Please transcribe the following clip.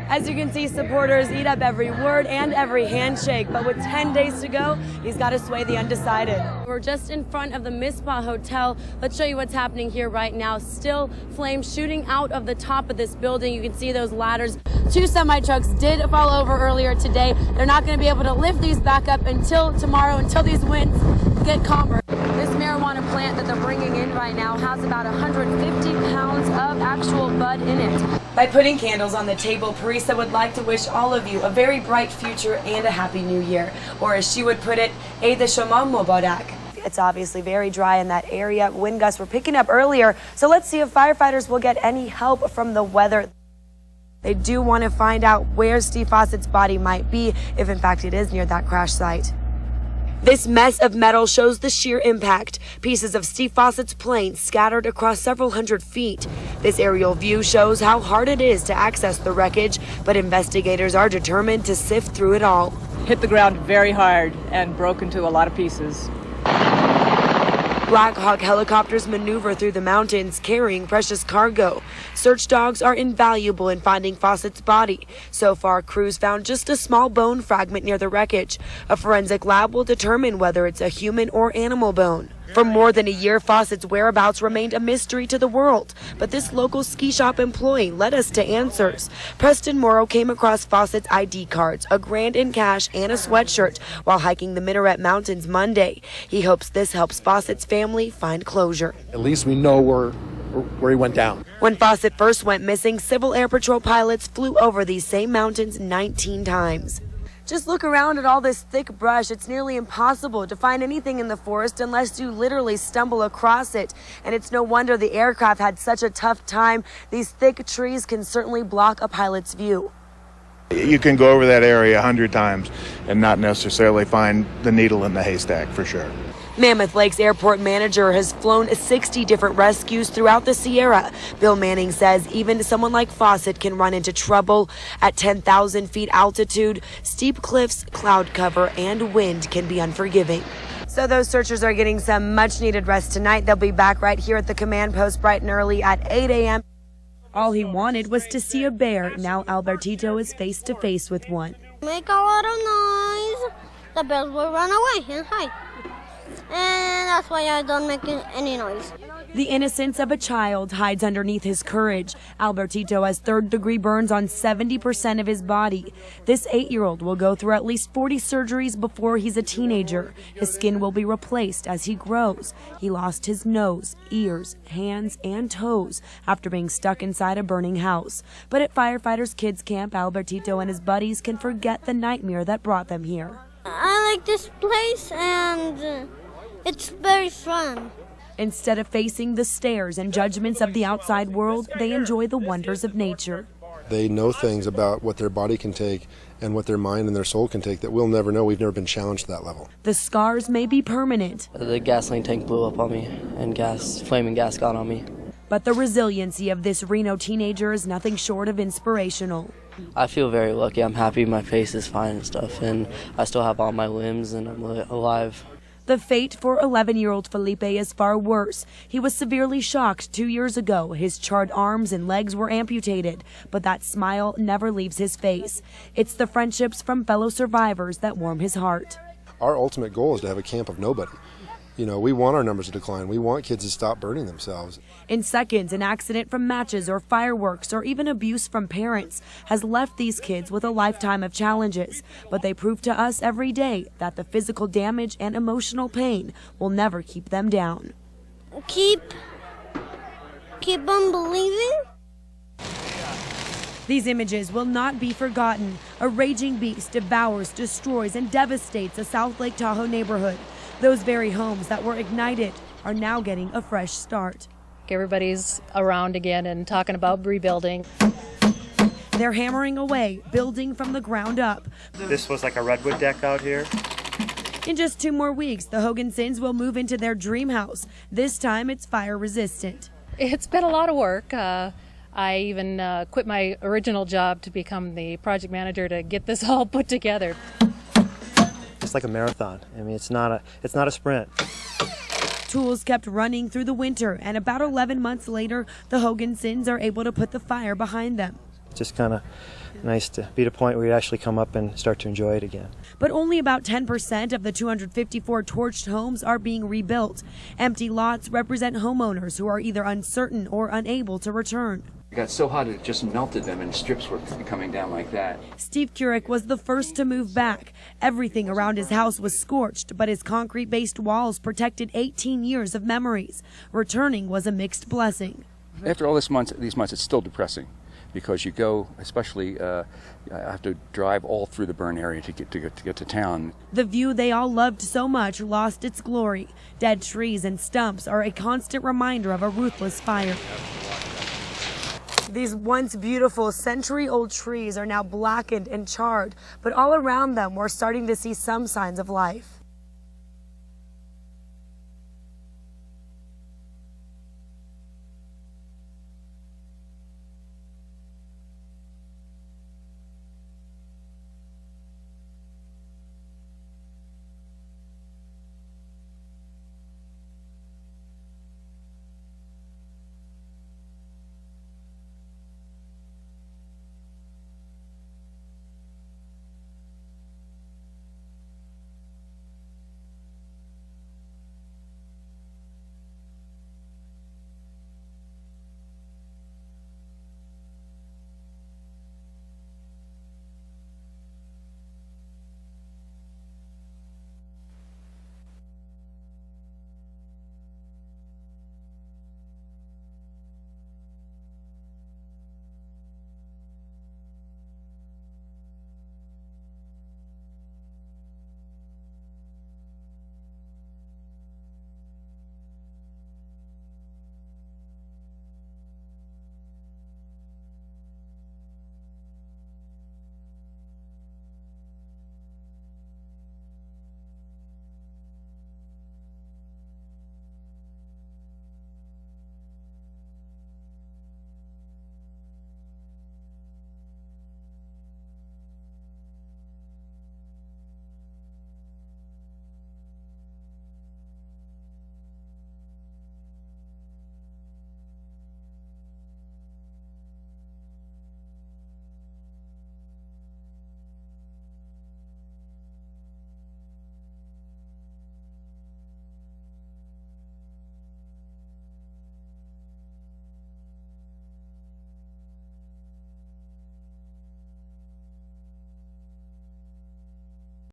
As you can see, supporters eat up every word and every handshake, but with 10 days to go, he's got to sway the undecided. We're just in front of the Mispa Hotel. Let's show you what's happening here right now. Still flames shooting out of the top of this building. You can see those ladders. 2 semi-trucks did fall over earlier today. They're not going to be able to lift these back up until tomorrow, until these winds get calmer. This marijuana plant that they're bringing in right now has about 150 pounds of actual bud in it. By putting candles on the table, Parisa would like to wish all of you a very bright future and a happy new year. Or as she would put it, Eid Shama Mubarak. It's obviously very dry in that area. Wind gusts were picking up earlier, so let's see if firefighters will get any help from the weather. They do want to find out where Steve Fosset's body might be, if in fact it is near that crash site. This mess of metal shows the sheer impact. Pieces of Steve Fosset's plane scattered across several hundred feet. This aerial view shows how hard it is to access the wreckage, but investigators are determined to sift through it all. Hit the ground very hard and broke into a lot of pieces. Black Hawk helicopters maneuver through the mountains carrying precious cargo. Search dogs are invaluable in finding Fosset's body. So far, crews found just a small bone fragment near the wreckage. A forensic lab will determine whether it's a human or animal bone. For more than a year, Fosset's whereabouts remained a mystery to the world, but this local ski shop employee led us to answers. Preston Morrow came across Fosset's ID cards, a $1,000 in cash, and a sweatshirt while hiking the Minaret Mountains Monday. He hopes this helps Fosset's family find closure. At least we know where he went down. When Fossett first went missing, Civil Air Patrol pilots flew over these same mountains 19 times. Just look around at all this thick brush. It's nearly impossible to find anything in the forest unless you literally stumble across it. And it's no wonder the aircraft had such a tough time. These thick trees can certainly block a pilot's view. You can go over that area 100 times and not necessarily find the needle in the haystack, for sure. Mammoth Lake's airport manager has flown 60 different rescues throughout the Sierra. Bill Manning says even someone like Fossett can run into trouble. At 10,000 feet altitude, steep cliffs, cloud cover, and wind can be unforgiving. So those searchers are getting some much-needed rest tonight. They'll be back right here at the command post bright and early at 8 a.m. All he wanted was to see a bear. Now Albertito is face-to-face with one. Make a lot of noise. The bears will run away and hide. And that's why I don't make any noise. The innocence of a child hides underneath his courage. Albertito has third-degree burns on 70% of his body. This 8-year-old will go through at least 40 surgeries before he's a teenager. His skin will be replaced as he grows. He lost his nose, ears, hands, and toes after being stuck inside a burning house. But at Firefighters Kids Camp, Albertito and his buddies can forget the nightmare that brought them here. I like this place and it's very fun. Instead of facing the stares and judgments of the outside world, they enjoy the wonders of nature. They know things about what their body can take and what their mind and their soul can take that we'll never know. We've never been challenged to that level. The scars may be permanent. The gasoline tank blew up on me and flaming gas got on me. But the resiliency of this Reno teenager is nothing short of inspirational. I feel very lucky. I'm happy my face is fine and stuff, and I still have all my limbs and I'm alive. The fate for 11-year-old Felipe is far worse. He was severely shocked 2 years ago. His charred arms and legs were amputated, but that smile never leaves his face. It's the friendships from fellow survivors that warm his heart. Our ultimate goal is to have a camp of nobody. You know, we want our numbers to decline. We want kids to stop burning themselves. In seconds, an accident from matches or fireworks or even abuse from parents has left these kids with a lifetime of challenges. But they prove to us every day that the physical damage and emotional pain will never keep them down. Keep on believing. These images will not be forgotten. A raging beast devours, destroys, and devastates a South Lake Tahoe neighborhood. Those very homes that were ignited are now getting a fresh start. Everybody's around again and talking about rebuilding. They're hammering away, building from the ground up. This was like a redwood deck out here. In just 2 more weeks, the Hogansons will move into their dream house. This time, it's fire resistant. It's been a lot of work. I even quit my original job to become the project manager to get this all put together. It's like a marathon. I mean, it's not a sprint. Tools kept running through the winter, and about 11 months later, the Hogansons are able to put the fire behind them. It's just kind of nice to be at a point where you actually come up and start to enjoy it again. But only about 10% of the 254 torched homes are being rebuilt. Empty lots represent homeowners who are either uncertain or unable to return. It got so hot it just melted them and strips were coming down like that. Steve Fosset was the first to move back. Everything around his house was scorched, but his concrete-based walls protected 18 years of memories. Returning was a mixed blessing. After all these months, it's still depressing because you go, especially I have to drive all through the burn area to get to town. The view they all loved so much lost its glory. Dead trees and stumps are a constant reminder of a ruthless fire. These once beautiful century-old trees are now blackened and charred, but all around them we're starting to see some signs of life.